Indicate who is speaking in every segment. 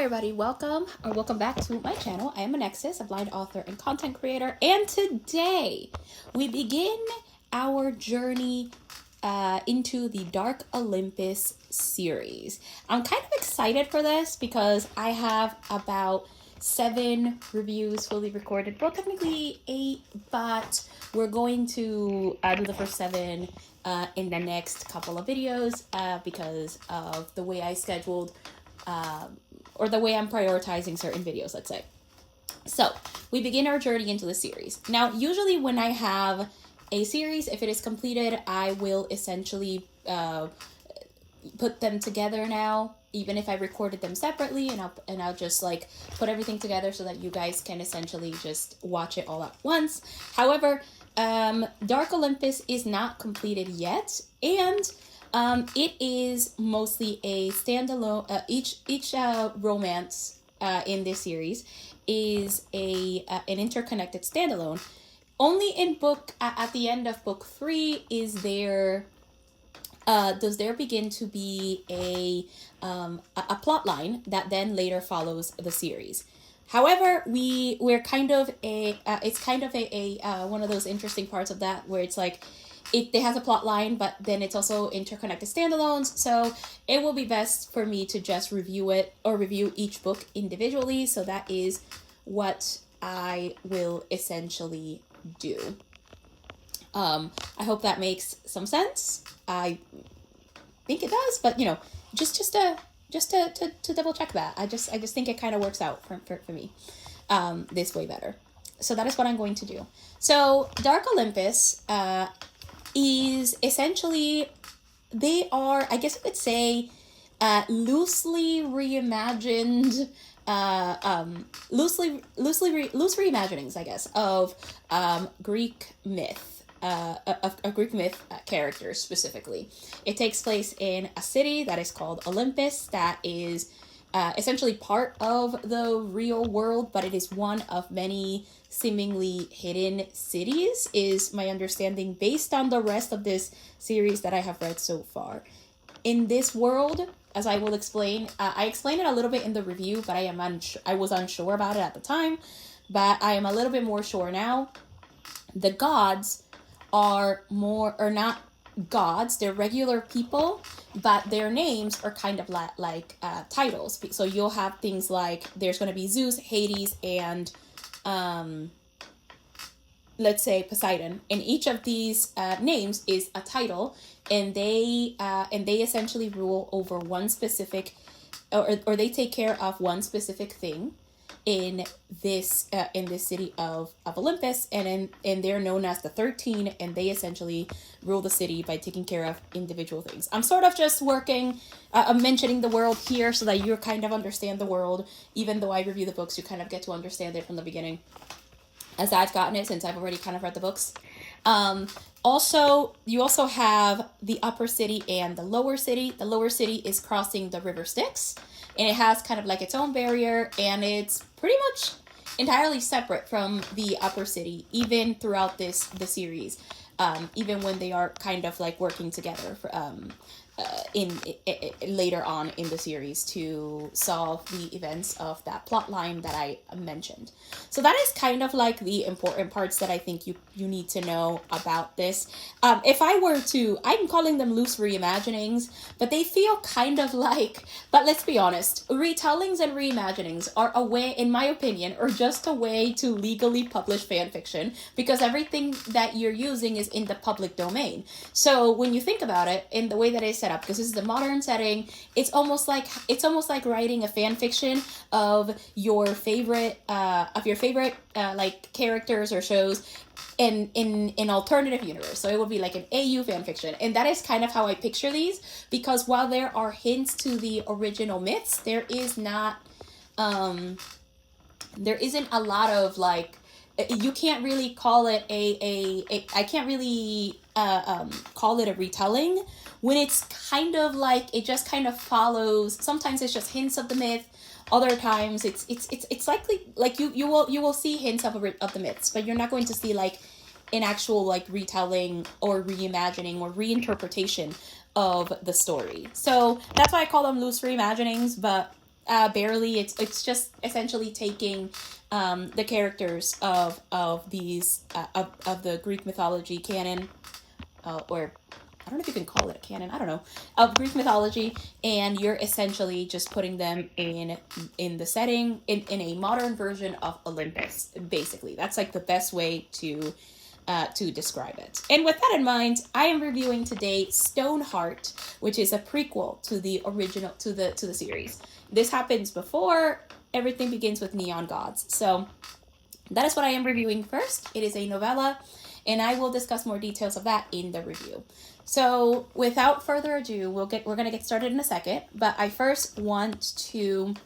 Speaker 1: everybody, welcome back to my channel. I am Alexis, a blind author and content creator, and today we begin our journey into the Dark Olympus series. I'm kind of excited for this because I have about 7 reviews fully recorded. Well, technically 8, but we're going to do the first 7 in the next couple of videos because of the way I scheduled or the way I'm prioritizing certain videos, let's say. So we begin our journey into the series. Now, usually when I have a series, if it is completed, I will essentially put them together now, even if I recorded them separately, and I'll just like put everything together so that you guys can essentially just watch it all at once. However, Dark Olympus is not completed yet, and it is mostly a standalone. Each romance in this series is an interconnected standalone. Only in at the end of book 3 is there does there begin to be a plot line that then later follows the series. However, we're kind of it's kind of a one of those interesting parts of that where it's like it has a plot line, but then it's also interconnected standalones. So it will be best for me to just review it or review each book individually. So that is what I will essentially do. I hope that makes some sense. I think it does, but you know, just to double check that. I just think it kind of works out for me this way better. So that is what I'm going to do. So Dark Olympus is essentially, they are, I guess you could say, loosely reimagined, loose reimaginings, I guess, of Greek myth, of Greek myth characters specifically. It takes place in a city that is called Olympus, that is essentially part of the real world, but it is one of many seemingly hidden cities, is my understanding based on the rest of this series that I have read so far. In this world, as I will explain, I explained it a little bit in the review, but I was unsure about it at the time, but I am a little bit more sure now. The gods are not gods, they're regular people, but their names are kind of like titles. So you'll have things like, there's going to be Zeus, Hades, and let's say Poseidon, and each of these names is a title, and they essentially rule over one specific, or they take care of one specific thing in this city of Olympus, and they're known as the 13, and they essentially rule the city by taking care of individual things. I'm sort of just I'm mentioning the world here so that you kind of understand the world. Even though I review the books, you kind of get to understand it from the beginning, as I've gotten it since I've already kind of read the books. Also, you also have the upper city and the lower city. The lower city is crossing the river Styx, and it has kind of like its own barrier, and it's pretty much entirely separate from the upper city, even throughout the series, even when they are kind of like working together for, later on in the series to solve the events of that plot line that I mentioned. So that is kind of like the important parts that I think you need to know about this. If I were to, I'm calling them loose reimaginings, but they feel kind of like, but let's be honest, retellings and reimaginings are a way, in my opinion, or just a way to legally publish fan fiction, because everything that you're using is in the public domain. So when you think about it, in the way that it's set up, because this is the modern setting, it's almost like writing a fan fiction of your favorite like characters or shows in alternative universe. So it would be like an AU fan fiction, and that is kind of how I picture these, because while there are hints to the original myths, there isn't a lot of like, you can't really call it I can't really call it a retelling, when it's kind of like, it just kind of follows. Sometimes it's just hints of the myth, other times it's likely like you will see hints of the myths, but you're not going to see like an actual like retelling or reimagining or reinterpretation of the story. So that's why I call them loose reimaginings, but barely. It's just essentially taking the characters of these of the Greek mythology canon, or I don't know if you can call it a canon. I don't know, of Greek mythology, and you're essentially just putting them in the setting in a modern version of Olympus. Basically, that's like the best way to describe it. And with that in mind, I am reviewing today Stoneheart, which is a prequel to the original to the series. This happens before everything begins with Neon Gods. So that is what I am reviewing first. It is a novella, and I will discuss more details of that in the review. So without further ado, we're gonna get started in a second. But I first want to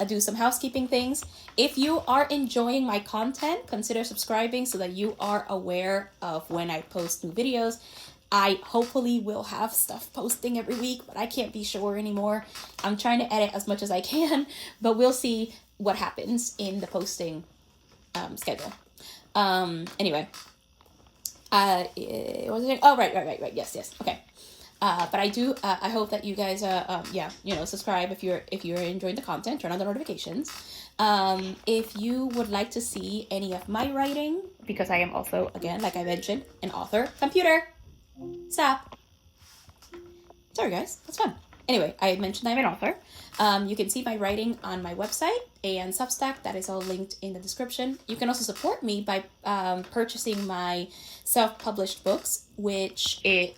Speaker 1: do some housekeeping things. If you are enjoying my content, consider subscribing so that you are aware of when I post new videos. I hopefully will have stuff posting every week, but I can't be sure anymore. I'm trying to edit as much as I can, but we'll see what happens in the posting schedule. Anyway, what was it? Oh, right. Yes. Okay. But I do. I hope that you guys, subscribe if you're enjoying the content. Turn on the notifications. If you would like to see any of my writing, because I am also, again, like I mentioned, an author. Computer, stop. Sorry, guys. That's fun. Anyway, I mentioned I'm an author. You can see my writing on my website and Substack. That is all linked in the description. You can also support me by purchasing my self-published books, which I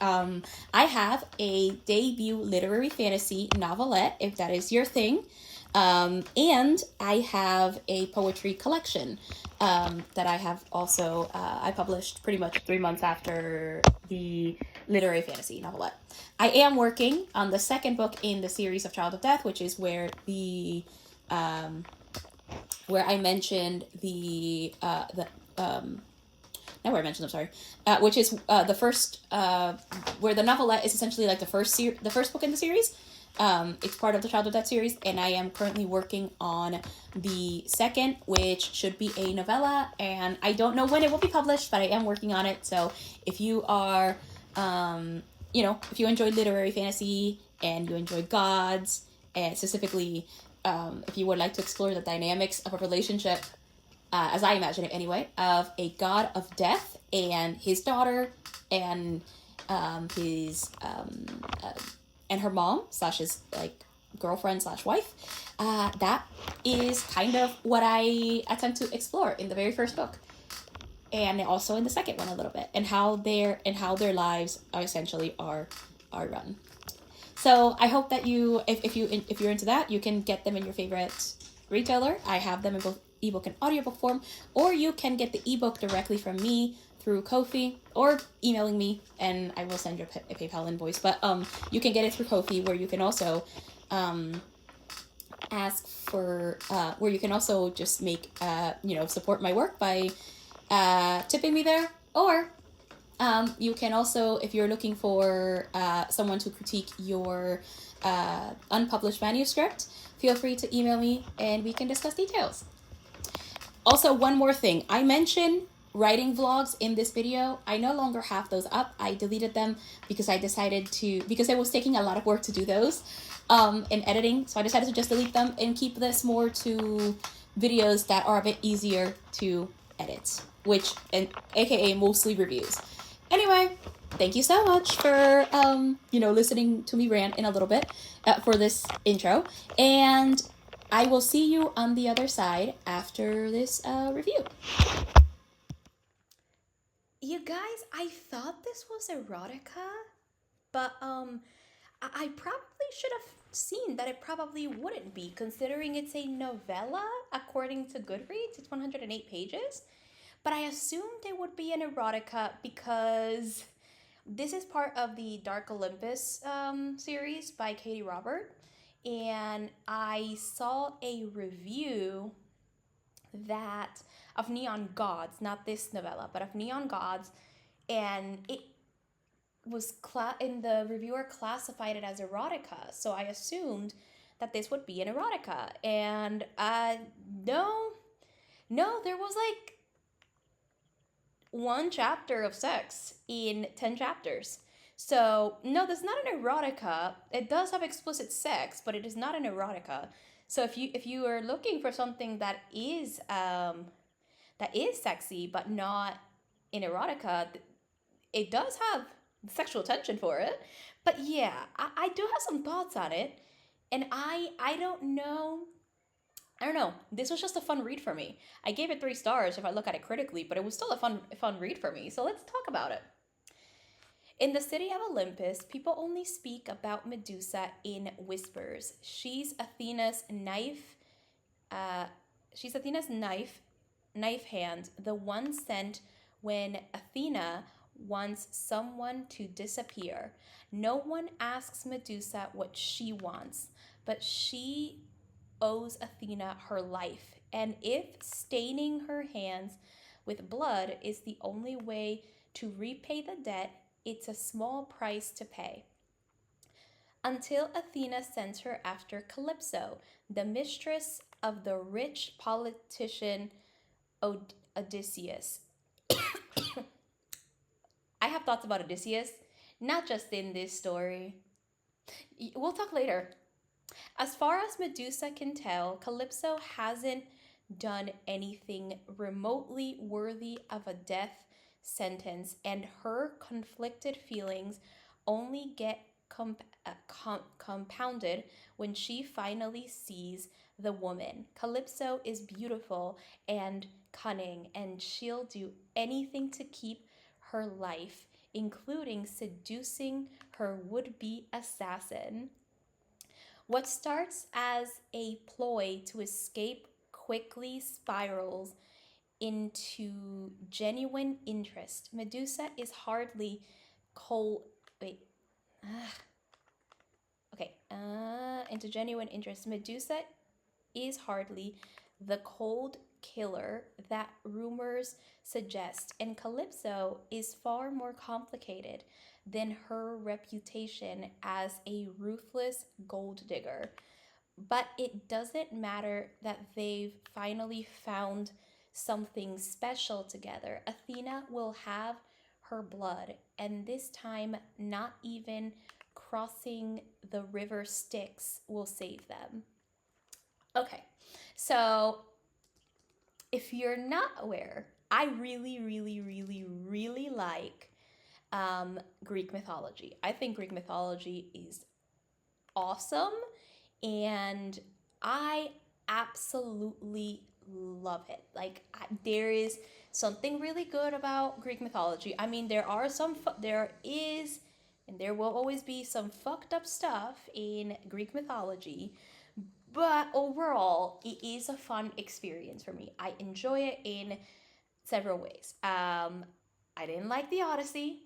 Speaker 1: have a debut literary fantasy novelette, if that is your thing. And I have a poetry collection that I have also, I published pretty much 3 months after the literary fantasy novelette. I am working on the second book in the series of Child of Death, which is where where I mentioned which is the first, where the novelette is essentially like the first book in the series. It's part of the Child of Death series, and I am currently working on the second, which should be a novella, and I don't know when it will be published, but I am working on it. So if you are, if you enjoy literary fantasy and you enjoy gods, and specifically, if you would like to explore the dynamics of a relationship, as I imagine it anyway, of a god of death and his daughter and his and her mom / his like girlfriend / wife, that is kind of what I attempt to explore in the very first book, and also in the second one a little bit, and how their lives are essentially are run. So I hope that you, if you're into that, you can get them in your favorite retailer. I have them in both ebook and audiobook form, or you can get the ebook directly from me through Ko-fi, or emailing me, and I will send you a PayPal invoice. But you can get it through Ko-fi, where you can also ask for, where you can also just make support my work by tipping me there, or you can also, if you're looking for someone to critique your unpublished manuscript, feel free to email me and we can discuss details. Also, one more thing. I mentioned writing vlogs in this video. I no longer have those up. I deleted them because I decided because it was taking a lot of work to do those in editing. So I decided to just delete them and keep this more to videos that are a bit easier to edit, aka mostly reviews. Anyway, thank you so much for listening to me rant in a little bit for this intro, and I will see you on the other side after this review. You guys, I thought this was erotica, but I probably should have seen that it probably wouldn't be, considering it's a novella according to Goodreads. It's 108 pages. But I assumed it would be an erotica because this is part of the Dark Olympus series by Katie Robert. And I saw a review of Neon Gods, not this novella, but of Neon Gods, and it was and the reviewer classified it as erotica, so I assumed that this would be an erotica, and no, there was like 1 chapter of sex in 10 chapters. So no, that's not an erotica. It does have explicit sex, but it is not an erotica. So if you are looking for something that is sexy but not in erotica, it does have sexual tension for it. But yeah, I do have some thoughts on it, and I don't know. I don't know. This was just a fun read for me. I gave it 3 stars if I look at it critically, but it was still a fun read for me. So let's talk about it. In the city of Olympus, people only speak about Medusa in whispers. Uh, she's Athena's knife hand, the one sent when Athena wants someone to disappear. No one asks Medusa what she wants, but she owes Athena her life. And if staining her hands with blood is the only way to repay the debt, it's a small price to pay. Until Athena sends her after Calypso, the mistress of the rich politician Odysseus. I have thoughts about Odysseus, not just in this story. We'll talk later. As far as Medusa can tell, Calypso hasn't done anything remotely worthy of a death sentence, and her conflicted feelings only get compounded when she finally sees the woman. Calypso is beautiful and cunning, and she'll do anything to keep her life, including seducing her would be assassin. What starts as a ploy to escape quickly spirals into genuine interest. Medusa is hardly cold. Wait. Okay. Into genuine interest. Medusa is hardly the cold killer that rumors suggest, and Calypso is far more complicated than her reputation as a ruthless gold digger. But it doesn't matter that they've finally found something special together. Athena will have her blood, and this time, not even crossing the river Styx will save them. Okay, so if you're not aware, I really, really, really, really like Greek mythology. I think Greek mythology is awesome, and I absolutely love it. Like there is something really good about Greek mythology. I mean, there is and there will always be some fucked up stuff in Greek mythology, but overall, it is a fun experience for me. I enjoy it in several ways. I didn't like the Odyssey.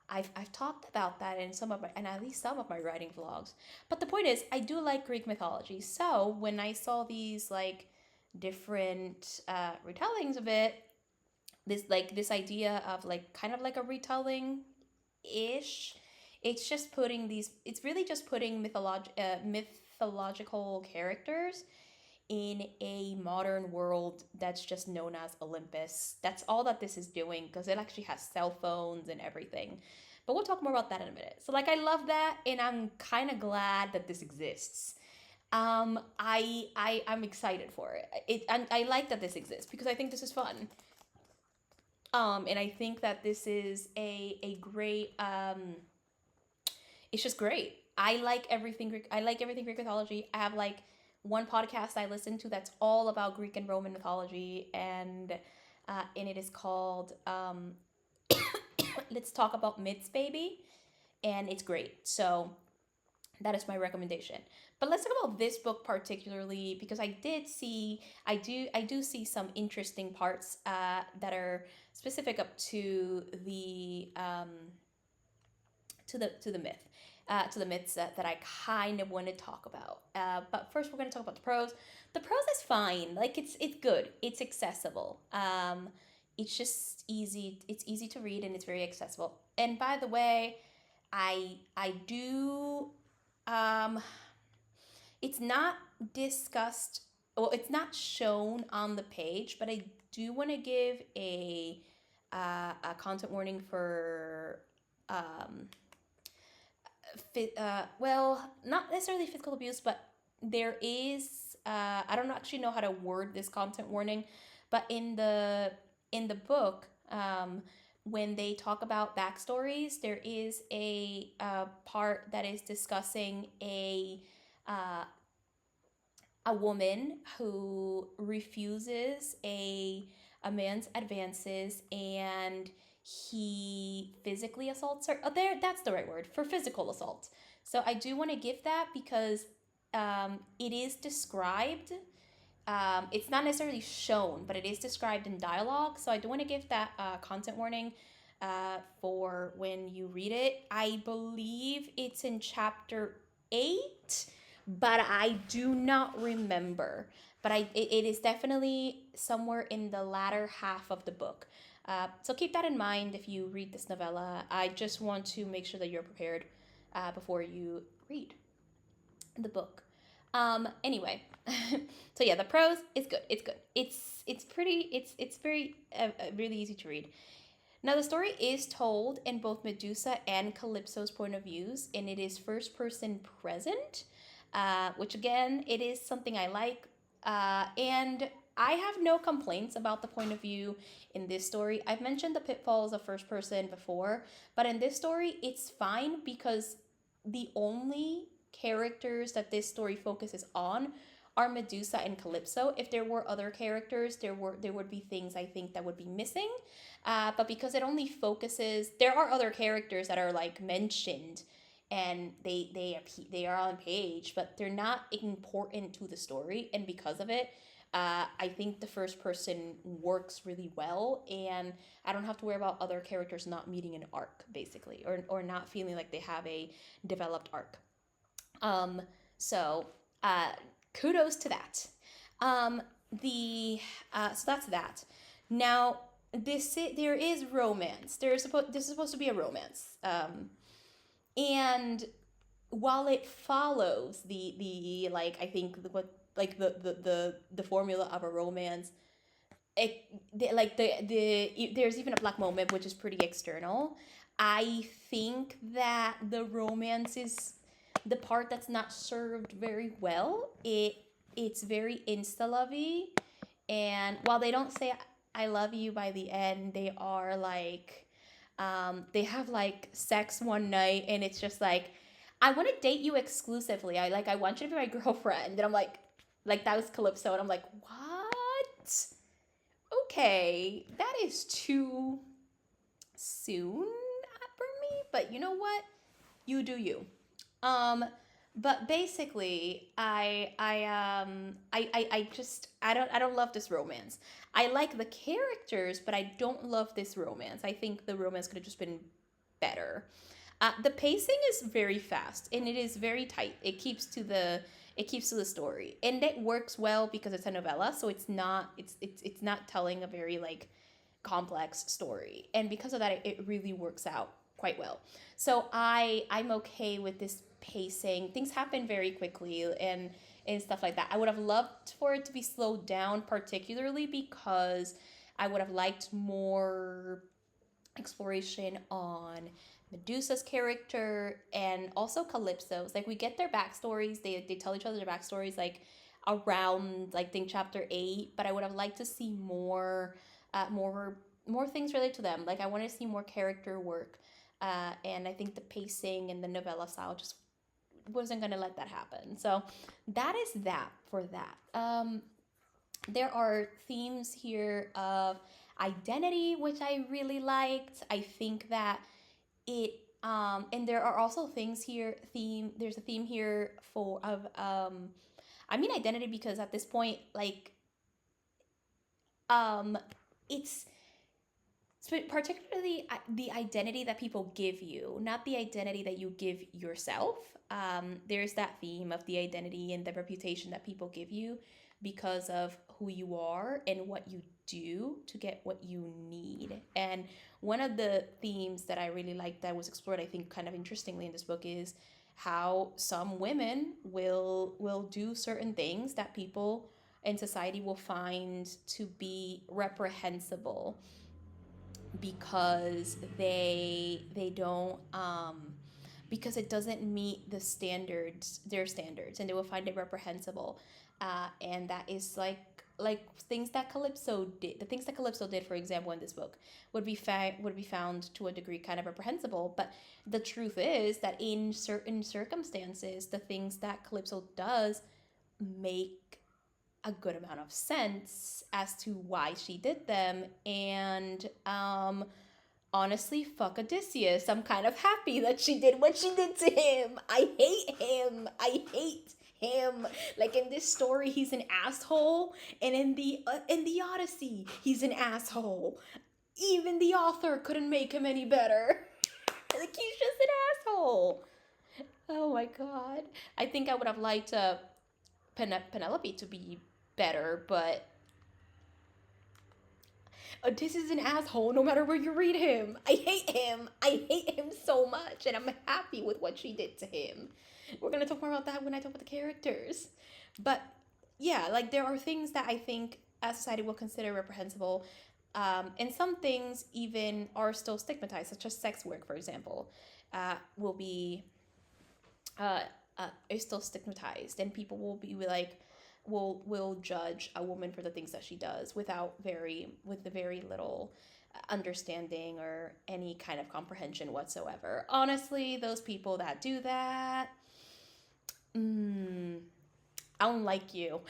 Speaker 1: I've talked about that in at least some of my writing vlogs. But the point is, I do like Greek mythology. So when I saw these like different retellings of it, this idea of like kind of like a retelling ish, it's really just putting mythological characters in a modern world that's just known as Olympus. That's all that this is doing, because it actually has cell phones and everything. But we'll talk more about that in a minute. So like I love that, and I'm kind of glad that this exists. I'm excited for it. I like that this exists because I think this is fun. And I think that this is a great it's just great. I like everything Greek. I like everything Greek mythology. I have like one podcast I listen to that's all about Greek and Roman mythology, and it is called "Let's Talk About Myths, Baby," and it's great. So that is my recommendation. But let's talk about this book particularly, because I do see some interesting parts that are specific up to the myth, to the myths that I kind of want to talk about. But first, we're going to talk about the prose. The prose is fine. Like it's good. It's accessible. It's just easy. It's easy to read and it's very accessible. And by the way, I do. It's not discussed. Well, it's not shown on the page, but I do want to give a content warning for well, not necessarily physical abuse, but there is I don't actually know how to word this content warning, but in the book, when they talk about backstories, there is a part that is discussing uh, a woman who refuses a man's advances, and he physically assaults her. Oh, there, that's the right word for physical assault. So I do want to give that because it is described. It's not necessarily shown, but it is described in dialogue. So I do want to give that content warning for when you read it. I believe it's in chapter 8, but I do not remember. But it is definitely somewhere in the latter half of the book. So keep that in mind if you read this novella. I just want to make sure that you're prepared before you read the book. Anyway, so yeah, the prose is good. It's good. It's pretty. It's very really easy to read. Now, the story is told in both Medusa and Calypso's point of views, and it is first person present, which again, it is something I like. And I have no complaints about the point of view in this story. I've mentioned the pitfalls of first person before, but in this story, it's fine because the only characters that this story focuses on are Medusa and Calypso. If there were other characters, there would be things I think that would be missing. But because it only focuses, there are other characters that are like mentioned, and they are on page, but they're not important to the story. And because of it, I think the first person works really well, and I don't have to worry about other characters not meeting an arc, basically, or not feeling like they have a developed arc. Um, so uh, kudos to that. Um, so that's that. Now there is romance. This is supposed to be a romance. And while it follows the like I think what like the formula of a romance, there's even a black moment which is pretty external. I think that the romance is the part that's not served very well. It's very insta lovey, and while they don't say I love you by the end, they are like they have like sex one night, and it's just like I want to date you exclusively. I want you to be my girlfriend, and I'm like that was Calypso, and I'm like what? Okay, that is too soon for me, but you know what? You do you. Um, but basically, I don't love this romance. I like the characters, but I don't love this romance. I think the romance could have just been better. The pacing is very fast, and it is very tight. It keeps to the story, and it works well because it's a novella, so it's not telling a very like complex story, and because of that, it really works out quite well. So I'm okay with this pacing. Things happen very quickly, and stuff like that. I would have loved for it to be slowed down, particularly because I would have liked more exploration on Medusa's character and also Calypso's. Like we get their backstories. They tell each other their backstories like around like think chapter 8, but I would have liked to see more things related to them. Like I wanted to see more character work. And I think the pacing and the novella style just wasn't gonna let that happen. So that is that for that. There are themes here of identity, which I really liked. I think that it and there are also things here there's a theme here for of I mean identity because at this point like um it's particularly the identity that people give you, not the identity that you give yourself. There's that theme of the identity and the reputation that people give you because of who you are and what you do to get what you need. And one of the themes that I really like that was explored, I think, kind of interestingly in this book is how some women will do certain things that people in society will find to be reprehensible because they don't because it doesn't meet their standards, and they will find it reprehensible. And that is like things that Calypso did. The things that Calypso did, for example, in this book, would be found to a degree kind of reprehensible. But the truth is that in certain circumstances, the things that Calypso does make a good amount of sense as to why she did them. And honestly, fuck Odysseus. I'm kind of happy that she did what she did to him. I hate him. I hate him. Like in this story, he's an asshole, and in the Odyssey, he's an asshole. Even the author couldn't make him any better. Like he's just an asshole. Oh my god. I think I would have liked Penelope to be better, but Odysseus is an asshole no matter where you read him. I hate him. I hate him so much, and I'm happy with what she did to him. We're gonna talk more about that when I talk about the characters. But yeah, like there are things that I think as society will consider reprehensible, and some things even are still stigmatized, such as sex work, for example, will be uh, is still stigmatized, and people will be like, will judge a woman for the things that she does with the very little understanding or any kind of comprehension whatsoever. Honestly, those people that do that, I don't like you.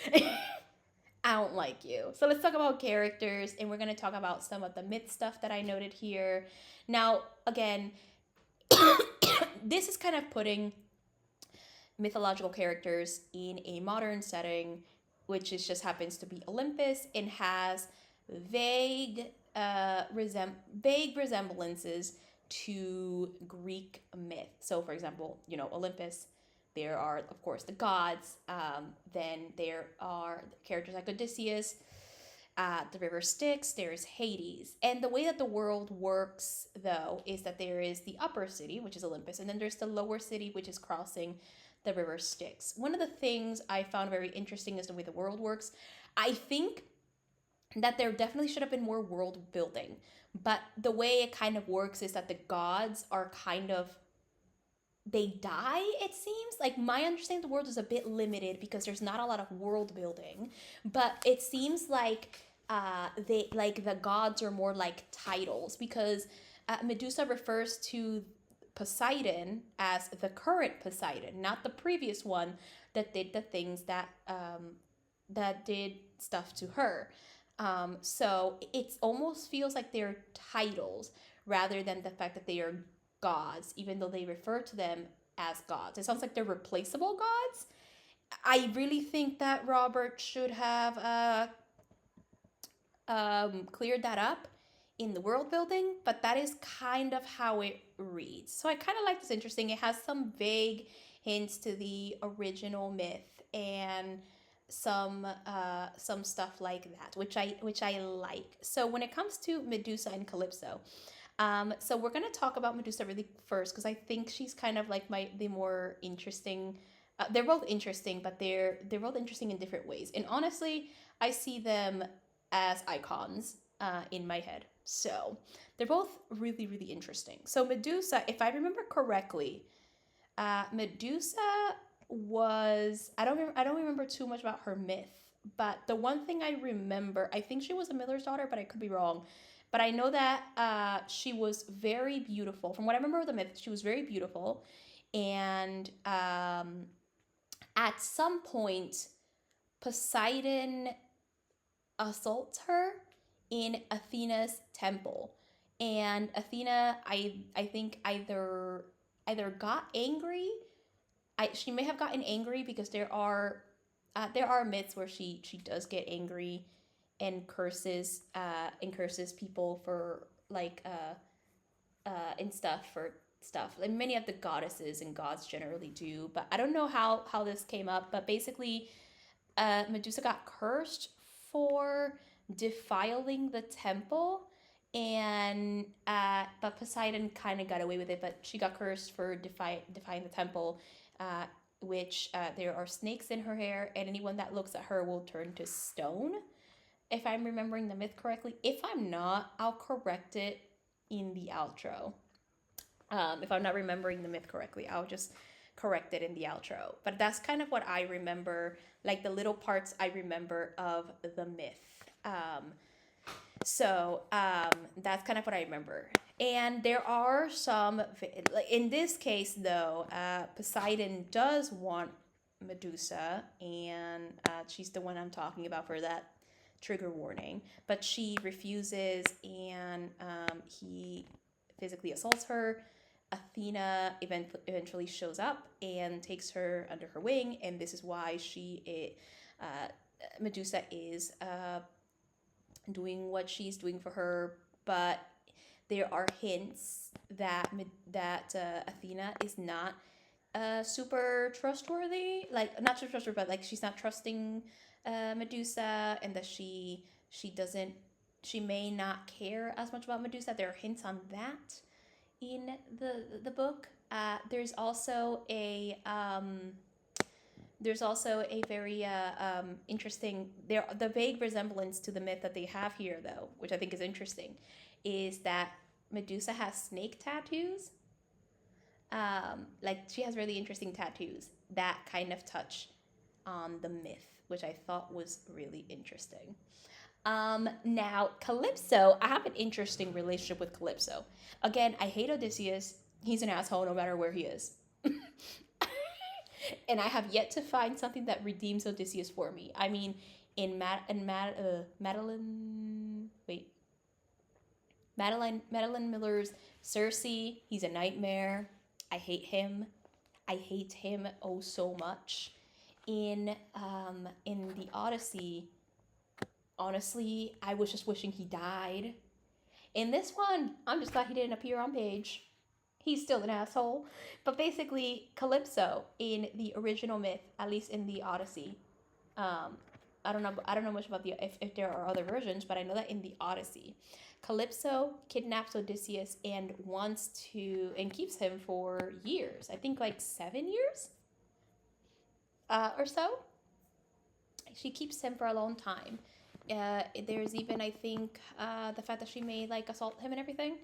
Speaker 1: I don't like you. So let's talk about characters, and we're going to talk about some of the myth stuff that I noted here. Now, again, this is kind of putting mythological characters in a modern setting, which is just happens to be Olympus, and has vague vague resemblances to Greek myth. So, for example, Olympus. There are, of course, the gods. Then there are characters like Odysseus, the river Styx, there's Hades. And the way that the world works, though, is that there is the upper city, which is Olympus, and then there's the lower city, which is crossing the river Styx. One of the things I found very interesting is the way the world works. I think that there definitely should have been more world building, but the way it kind of works is that the gods are kind of, they die, it seems. Like my understanding of the world is a bit limited because there's not a lot of world building, but it seems like they like the gods are more like titles, because Medusa refers to Poseidon as the current Poseidon, not the previous one that did the things that did stuff to her. So it almost feels like they're titles rather than the fact that they are gods, even though they refer to them as gods. It sounds like they're replaceable gods. I really think that Robert should have cleared that up in the world building, but that is kind of how it reads. So I kind of like this. Interesting. It has some vague hints to the original myth and some stuff like that, which I like. So when it comes to Medusa and Calypso, so we're gonna talk about Medusa really first because I think she's kind of like the more interesting. They're both interesting, but they're both interesting in different ways. And honestly, I see them as icons in my head. So they're both really really interesting. So Medusa, if I remember correctly, Medusa was I don't remember too much about her myth, but the one thing I remember, I think she was a miller's daughter, but I could be wrong. But I know that she was very beautiful. From what I remember of the myth, she was very beautiful, and at some point, Poseidon assaults her in Athena's temple, and Athena, I think either got angry. She may have gotten angry because there are myths where she does get angry and curses people for like and stuff for stuff. Like many of the goddesses and gods generally do, but I don't know how this came up. But basically, Medusa got cursed for defiling the temple, and but Poseidon kind of got away with it. But she got cursed for defying the temple, which there are snakes in her hair, and anyone that looks at her will turn to stone. If I'm remembering the myth correctly. If I'm not, I'll correct it in the outro. If I'm not remembering the myth correctly, I'll just correct it in the outro. But that's kind of what I remember, like the little parts I remember of the myth. That's kind of what I remember. And there are some, like in this case though, Poseidon does want Medusa, and she's the one I'm talking about for that trigger warning. But she refuses, and he physically assaults her. Athena eventually shows up and takes her under her wing, and this is why Medusa is doing what she's doing for her. But there are hints that Athena is not super trustworthy, like not super trustworthy, but like she's not trusting Medusa, and that she doesn't, she may not care as much about Medusa. There are hints on that in the book. There's also a very interesting, the vague resemblance to the myth that they have here, though, which I think is interesting, is that Medusa has snake tattoos. Like she has really interesting tattoos that kind of touch on the myth, which I thought was really interesting. Now Calypso, I have an interesting relationship with Calypso. Again, I hate Odysseus. He's an asshole no matter where he is. And I have yet to find something that redeems Odysseus for me. I mean, Madeline Miller's Circe, he's a nightmare. I hate him. I hate him oh so much. In the Odyssey, honestly, I was just wishing he died. In this one, I'm just glad he didn't appear on page. He's still an asshole. But basically, Calypso in the original myth, at least in the Odyssey, I don't know much about if there are other versions, but I know that in the Odyssey, Calypso kidnaps Odysseus and keeps him for years. I think like 7 years or so. She keeps him for a long time. There's even, I think, the fact that she may like assault him and everything.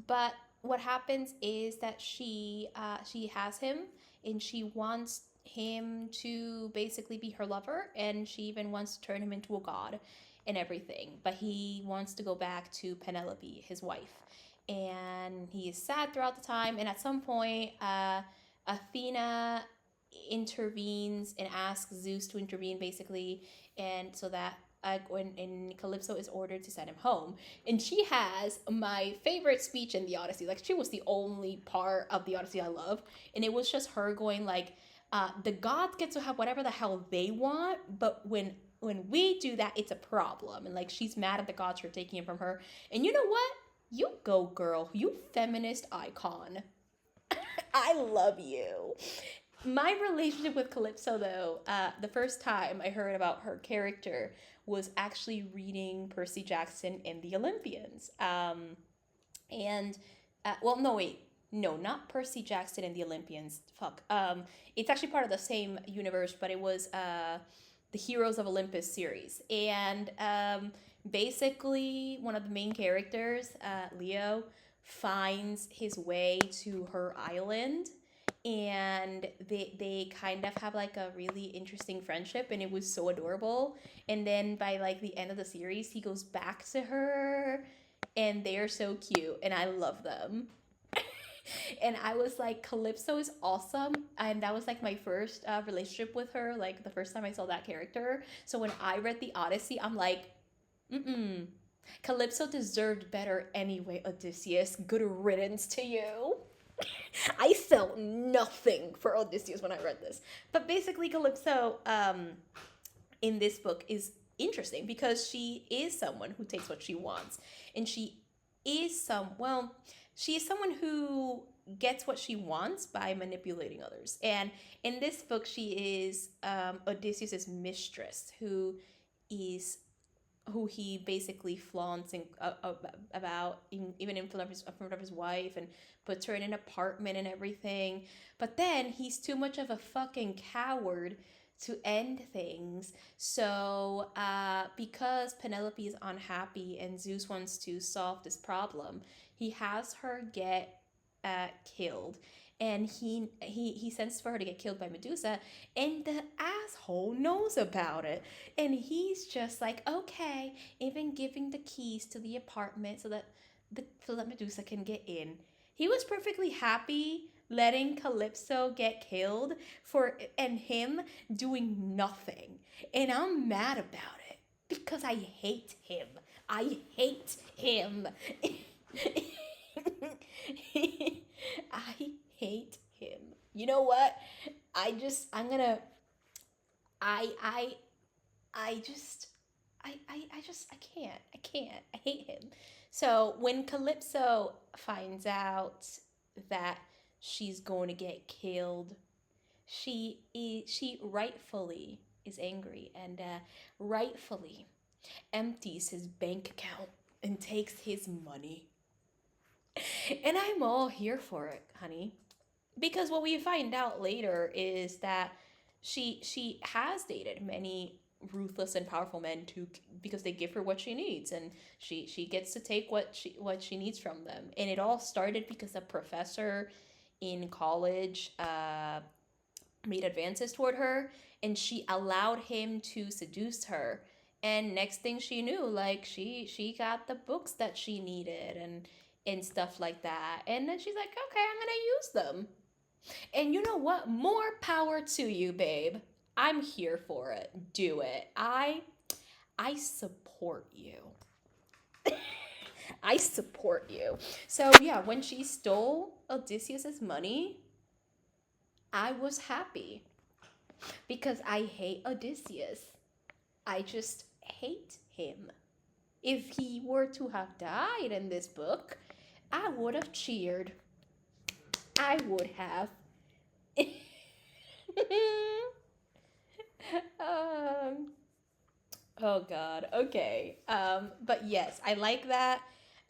Speaker 1: But what happens is that she has him, and she wants him to basically be her lover, and she even wants to turn him into a god and everything. But he wants to go back to Penelope, his wife, and he is sad throughout the time. And at some point, Athena intervenes and asks Zeus to intervene, basically, and so that when Calypso is ordered to send him home. And she has my favorite speech in the Odyssey. Like, she was the only part of the Odyssey I love. And it was just her going like, the gods get to have whatever the hell they want, but when we do that, it's a problem. And like, she's mad at the gods for taking it from her. And you know what? You go, girl. You feminist icon. I love you. My relationship with Calypso, though, the first time I heard about her character was actually reading Percy Jackson and the Olympians. No, not Percy Jackson and the Olympians. Fuck. It's actually part of the same universe, but it was the Heroes of Olympus series. And basically, one of the main characters, Leo, finds his way to her island, and they kind of have like a really interesting friendship, and it was so adorable. And then by like the end of the series, he goes back to her, and they are so cute, and I love them. And I was like, Calypso is awesome, and that was like my first relationship with her, like the first time I saw that character. So when I read the Odyssey, I'm like, Calypso deserved better anyway, Odysseus. Good riddance to you. I felt nothing for Odysseus when I read this. But basically, Calypso in this book is interesting because she is someone who takes what she wants. And she is someone who gets what she wants by manipulating others. And in this book, she is Odysseus's mistress, who he basically flaunts about, even in front of his wife, and puts her in an apartment and everything. But then he's too much of a fucking coward to end things. So because Penelope is unhappy and Zeus wants to solve this problem, he has her get killed, and he sends for her to get killed by Medusa, and the asshole knows about it, and he's just like, okay, even giving the keys to the apartment so that Medusa can get in. He was perfectly happy letting Calypso get killed and him doing nothing. And I'm mad about it because I hate him. I hate him. I hate him. You know what? I'm gonna I I I just I can't. I hate him. So when Calypso finds out that she's going to get killed, she rightfully is angry and rightfully empties his bank account and takes his money. And I'm all here for it, honey. Because what we find out later is that she has dated many ruthless and powerful men because they give her what she needs, and she gets to take what she needs from them. And it all started because a professor in college made advances toward her, and she allowed him to seduce her. And next thing she knew, like she got the books that she needed and stuff like that. And then she's like, okay, I'm gonna use them. And you know what? More power to you, babe. I'm here for it. Do it. I support you. I support you. So yeah, when she stole Odysseus's money, I was happy because I hate Odysseus. I just hate him. If he were to have died in this book, I would have cheered. I would have. um, oh God. Okay. But yes, I like that.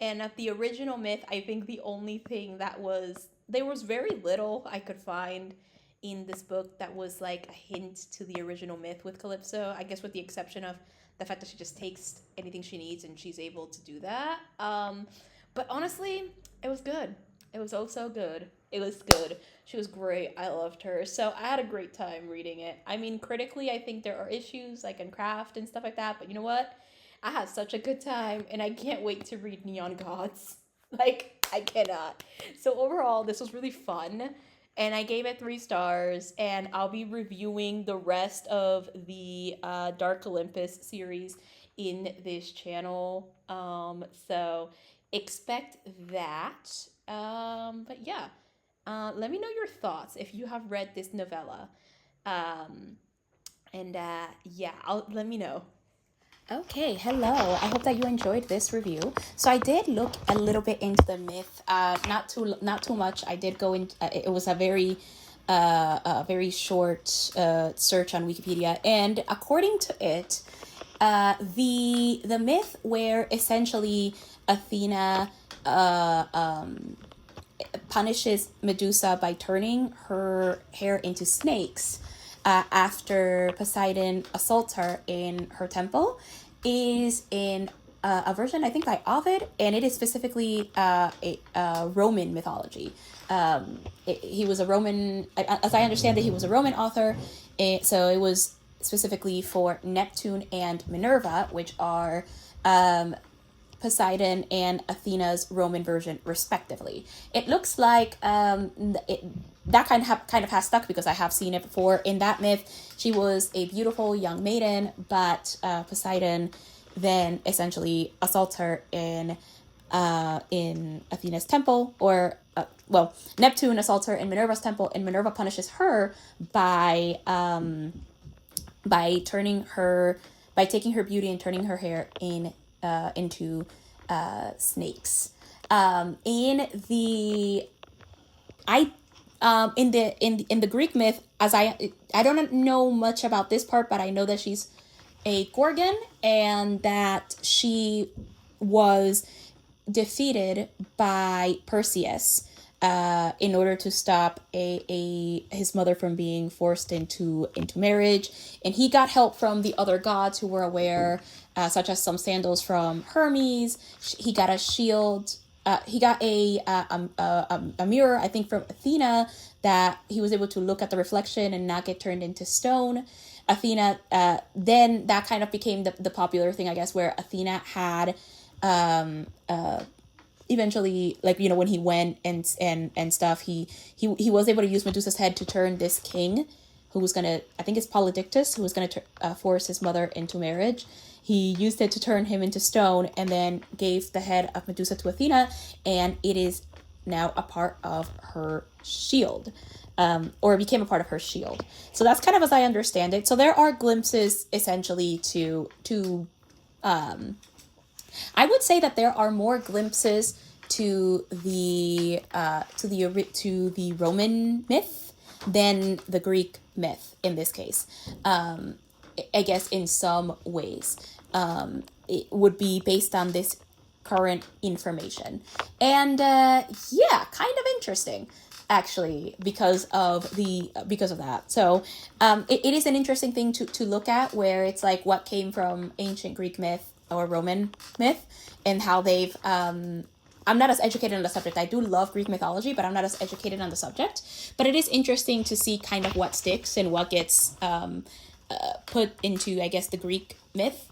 Speaker 1: And of the original myth, I think the only thing there was very little I could find in this book that was like a hint to the original myth with Calypso. I guess with the exception of the fact that she just takes anything she needs and she's able to do that. But honestly, it was good. It was oh so good. It was good. She was great. I loved her. So I had a great time reading it. I mean, critically, I think there are issues like in craft and stuff like that. But you know what? I had such a good time, and I can't wait to read Neon Gods. Like, I cannot. So overall, this was really fun, and I gave it 3 stars, and I'll be reviewing the rest of the Dark Olympus series in this channel. So expect that. But yeah, let me know your thoughts if you have read this novella. And yeah, let me know. Okay, hello. I hope that you enjoyed this review. So I did look a little bit into the myth. Not too much. I did go in. It was a very short search on Wikipedia, and according to it, the myth where essentially Athena punishes Medusa by turning her hair into snakes after Poseidon assaults her in her temple is in a version, I think, by Ovid, and it is specifically a Roman mythology. He was a Roman, as I understand it, he was a Roman author, so it was specifically for Neptune and Minerva, which are Poseidon and Athena's Roman version, respectively. It looks like that kind of has stuck because I have seen it before. In that myth, she was a beautiful young maiden, but Poseidon then essentially assaults her in Athena's temple, or Neptune assaults her in Minerva's temple, and Minerva punishes her by taking her beauty and turning her hair into snakes. In the Greek myth, as I don't know much about this part, but I know that she's a Gorgon and that she was defeated by Perseus in order to stop his mother from being forced into marriage, and he got help from the other gods who were aware, such as some sandals from Hermes. He got a shield he got a mirror, I think from Athena, that he was able to look at the reflection and not get turned into stone. Athena, then that kind of became the popular thing, I guess, where Athena had eventually, like, you know, when he went and stuff, he was able to use Medusa's head to turn this king who was gonna, I think it's Polydictus, who was gonna force his mother into marriage. He used it to turn him into stone, and then gave the head of Medusa to Athena, and it is now a part of her shield, or it became a part of her shield. So that's kind of as I understand it. So there are glimpses, essentially, to I would say that there are more glimpses to the Roman myth than the Greek myth in this case. I guess in some ways, it would be based on this current information, and yeah, kind of interesting actually because of that. So it is an interesting thing to look at, where it's like what came from ancient Greek myth or Roman myth, and how they've I'm not as educated on the subject. I do love Greek mythology, but I'm not as educated on the subject. But it is interesting to see kind of what sticks and what gets put into, I guess, the Greek myth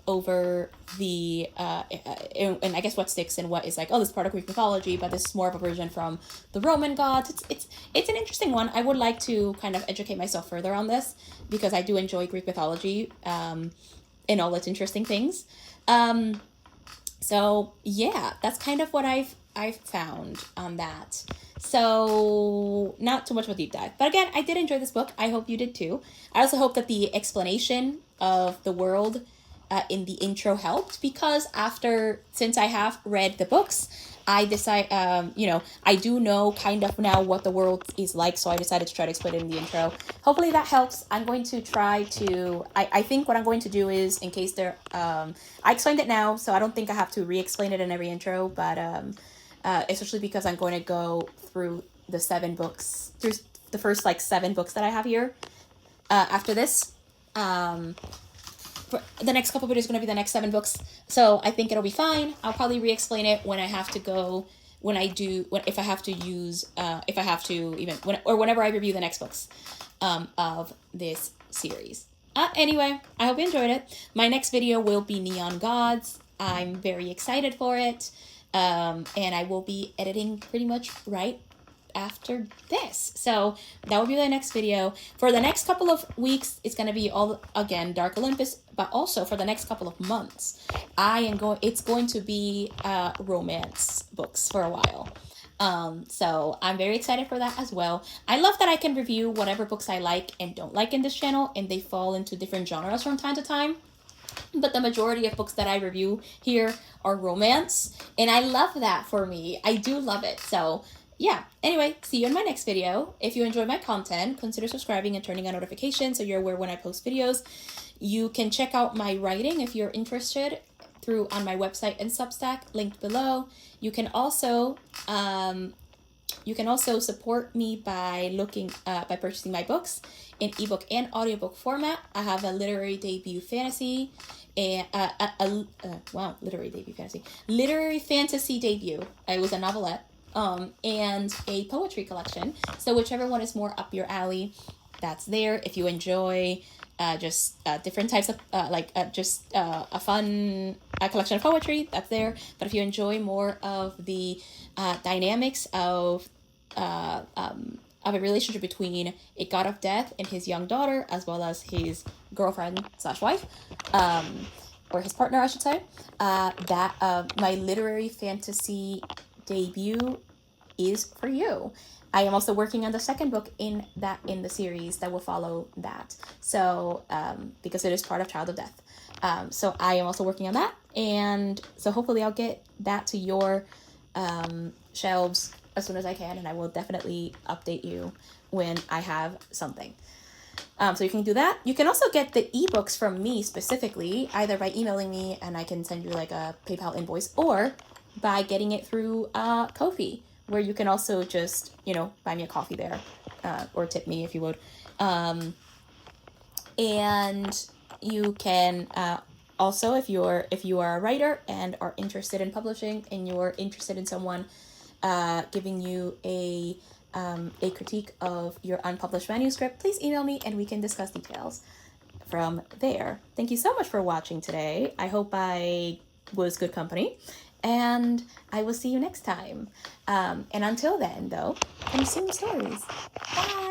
Speaker 1: over the and I guess what sticks and what is like, oh, this is part of Greek mythology, but this is more of a version from the Roman gods. It's an interesting one. I would like to kind of educate myself further on this, because I do enjoy Greek mythology and all its interesting things. So yeah, that's kind of what I've found on that. So not too much of a deep dive, but again, I did enjoy this book. I hope you did too. I also hope that the explanation of the world in the intro helped, because since I have read the books, I decide, I do know kind of now what the world is like, so I decided to try to explain it in the intro. Hopefully that helps. I'm going to try to, I think what I'm going to do is, in case I explained it now, so I don't think I have to re-explain it in every intro, but especially because I'm going to go through the 7 books, through the first 7 books that I have here after this. For the next couple videos is going to be the next 7 books, so I think it'll be fine. I'll probably re-explain it when I have to go, if I have to whenever I review the next books of this series. Anyway, I hope you enjoyed it. My next video will be Neon Gods. I'm very excited for it, and I will be editing pretty much right after this. So that will be the next video. For the next couple of weeks, it's going to be all, again, Dark Olympus, but also for the next couple of months, it's going to be romance books for a while. So I'm very excited for that as well. I love that I can review whatever books I like and don't like in this channel, and they fall into different genres from time to time. But the majority of books that I review here are romance, and I love that for me. I do love it. So yeah, anyway, see you in my next video. If you enjoy my content, consider subscribing and turning on notifications so you're aware when I post videos. You can check out my writing if you're interested on my website and Substack, linked below. You can also support me by purchasing my books in ebook and audiobook format. I have a literary debut fantasy and literary fantasy debut. It was a novelette. And a poetry collection. So whichever one is more up your alley, that's there. If you enjoy different types of a fun collection of poetry, that's there. But if you enjoy more of the dynamics of a relationship between a god of death and his young daughter, as well as his girlfriend/wife, or his partner, I should say, my literary fantasy debut is for you. I am also working on the second book in the series that will follow that. So because it is part of Child of Death. So I am also working on that, and so hopefully I'll get that to your shelves as soon as I can, and I will definitely update you when I have something. So you can do that. You can also get the ebooks from me specifically, either by emailing me and I can send you like a PayPal invoice, or by getting it through Ko-fi, where you can also just, buy me a coffee there, or tip me if you would. And you can Also, if you are a writer and are interested in publishing, and you're interested in someone giving you a critique of your unpublished manuscript, please email me and we can discuss details from there. Thank you so much for watching today. I hope I was good company, and I will see you next time. And until then, though, consume stories. Bye!